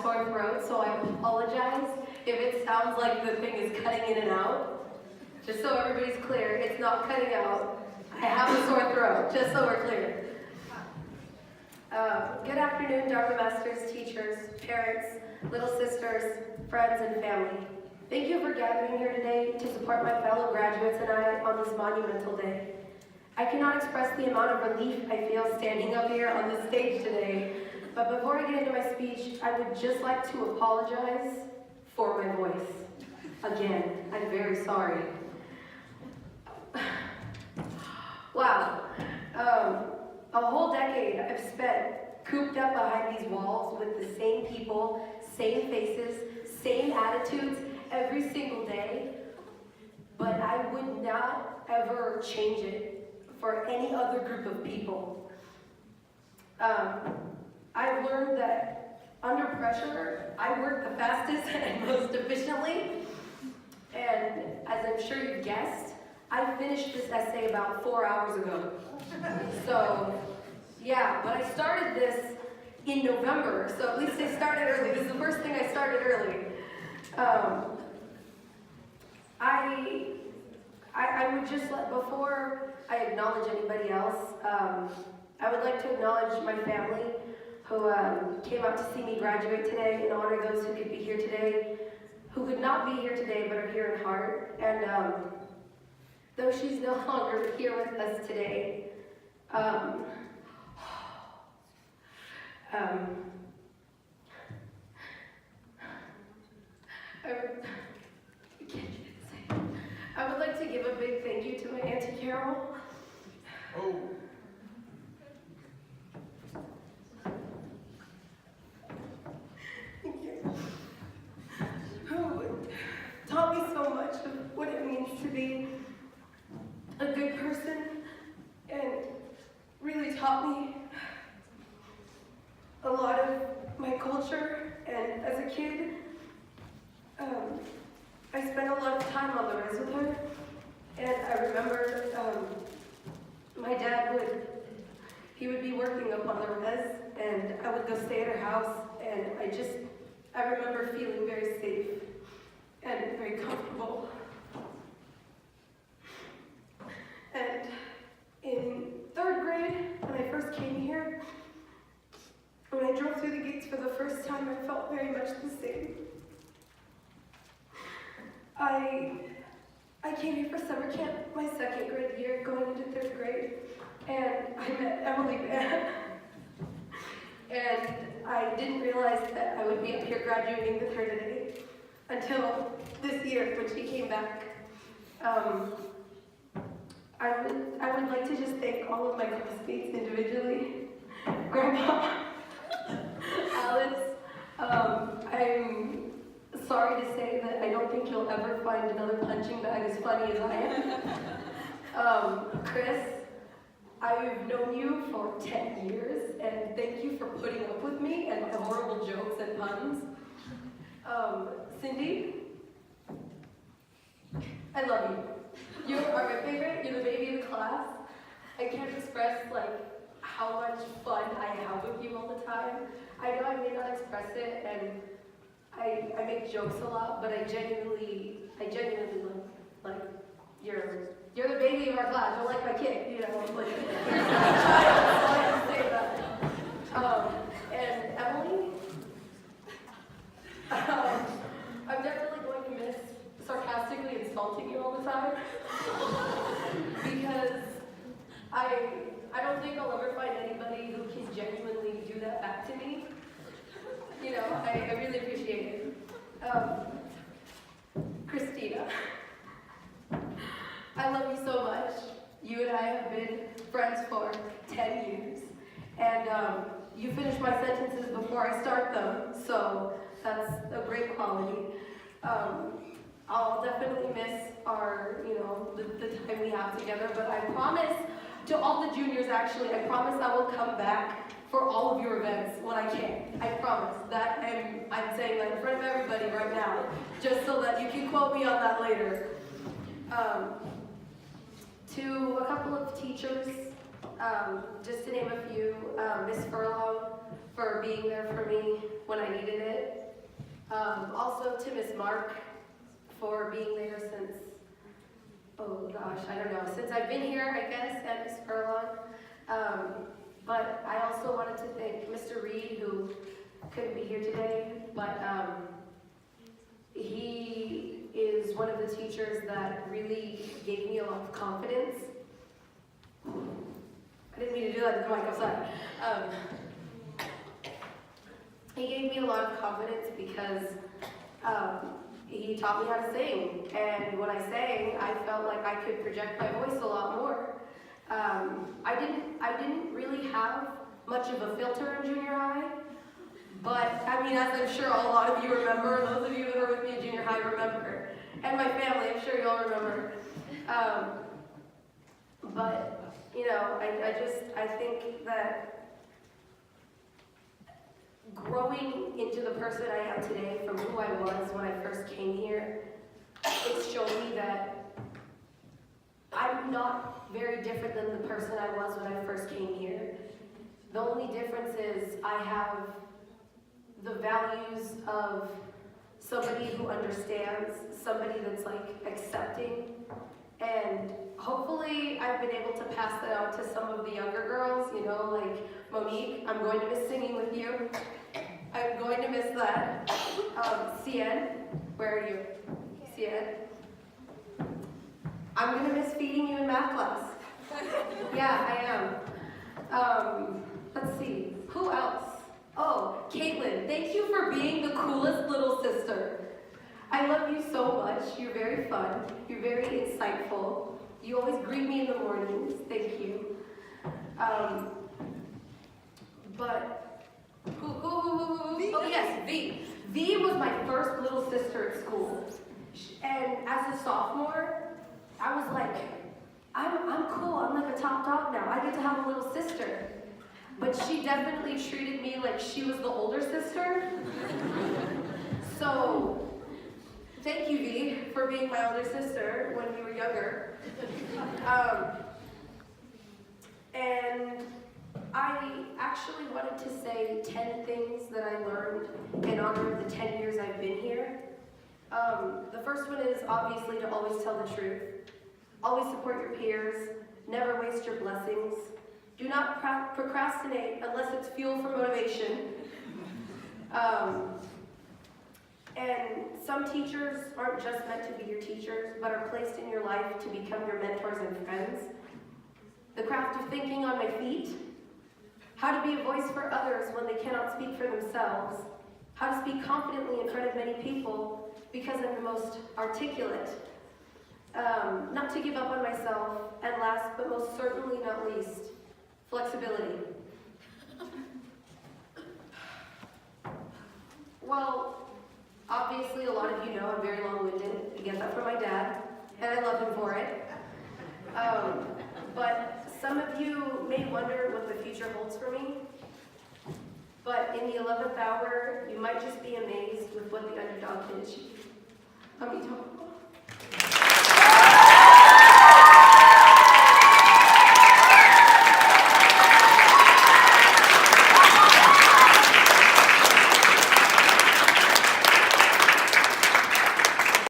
sore throat, so I apologize if it sounds like the thing is cutting in and out. Just so everybody's clear, it's not cutting out. I have a sore throat, just so we're clear. Good afternoon, Dharma masters, teachers, parents, little sisters, friends, and family. Thank you for gathering here today to support my fellow graduates and I on this monumental day. I cannot express the amount of relief I feel standing up here on the stage today, but before I get into my speech, I would just like to apologize for my voice. Again, I'm very sorry. Wow. A whole decade I've spent cooped up behind these walls with the same people, same faces, same attitudes every single day, but I would not ever change it for any other group of people. I've learned that under pressure, I work the fastest and most efficiently, and as I'm sure you guessed, I finished this essay about 4 hours ago. So, yeah, but I started this in November, so at least I started early. This is the first thing I started early. I would just like, before I acknowledge anybody else, I would like to acknowledge my family who came out to see me graduate today and honor those who could be here today, who could not be here today but are here in heart. And though she's no longer here with us today, I would like to give a big thank you to my Auntie Carol. Oh. Thank you. Who taught me so much of what it means to be a good person and really taught me a lot of my culture. And as a kid, I spent a lot of time on the res with her, and I remember my dad would be working up on the res, and I would go stay at her house, and I remember feeling very safe and very comfortable. And in 3rd grade, when I first came here, when I drove through the gates for the first time, I felt very much the same. I came here for summer camp my 2nd grade year, going into 3rd grade, and I met Emily Van. And I didn't realize that I would be up here graduating with her today until this year when she came back. I would like to just thank all of my classmates individually. Grandpa, Alice, I'm sorry to say that I don't think you'll ever find another punching bag as funny as I am. Chris, I've known you for 10 years, and thank you for putting up with me and my horrible jokes and puns. Cindy, I love you. You are my favorite, you're the baby of the class. I can't express how much fun I have with you all the time. I know I may not express it, and I make jokes a lot, but I genuinely like you're the baby of our class. You're like my kid, you know. Like, I have to say that. And Emily, I'm definitely going to miss sarcastically insulting you all the time, because I don't think I'll ever find anybody who can genuinely do that back to me. You know, I really appreciate it. Christina, I love you so much. You and I have been friends for 10 years. And you finish my sentences before I start them, so that's a great quality. I'll definitely miss our, the time we have together, but I promise to all the juniors, actually, I promise I will come back for all of your events when I can. I promise. That I'm saying that in front of everybody right now, just so that you can quote me on that later. To a couple of teachers, Just to name a few, Ms. Furlong for being there for me when I needed it. Also to Ms. Mark for being there since, oh gosh, I don't know, since I've been here, I guess, and Ms. Furlong. But I also wanted to thank Mr. Reed, who couldn't be here today, but he is one of the teachers that really gave me a lot of confidence. I didn't mean to do that to the mic outside. He gave me a lot of confidence because he taught me how to sing, and when I sang, I felt like I could project my voice a lot more. I didn't really have much of a filter in junior high, but I mean, as I'm sure a lot of you remember, those of you that were with me in junior high remember, and my family, I'm sure you all remember. But you know, I think that growing into the person I am today from who I was when I first came here, it's shown me that I'm not very different than the person I was when I first came here. The only difference is I have the values of somebody who understands, somebody that's like accepting, and hopefully I've been able to pass that out to some of the younger girls, you know, like Monique, I'm going to miss singing with you. I'm going to miss that. Cien, where are you? Cien. I'm going to miss feeding you in math class. Yeah, I am. Let's see, who else? Oh, Caitlin, thank you for being the coolest little sister. I love you so much. You're very fun. You're very insightful. You always greet me in the mornings. Thank you. But oh yes, V. V was my first little sister at school, and as a sophomore, I was like, I'm cool. I'm like a top dog now. I get to have a little sister. But she definitely treated me like she was the older sister. So, thank you, V, for being my older sister when we were younger. And I actually wanted to say 10 things that I learned in honor of the 10 years I've been here. The first one is obviously to always tell the truth. Always support your peers. Never waste your blessings. Do not procrastinate unless it's fuel for motivation. And some teachers aren't just meant to be your teachers, but are placed in your life to become your mentors and friends. The craft of thinking on my feet. How to be a voice for others when they cannot speak for themselves. How to speak confidently in front of many people because I'm the most articulate. Not to give up on myself. And last but most certainly not least, flexibility. Well, obviously a lot of you know I'm very long-winded. I get that from my dad, and I love him for it. But some of you may wonder what the future holds for me. But in the 11th hour, you might just be amazed with what the underdog can achieve.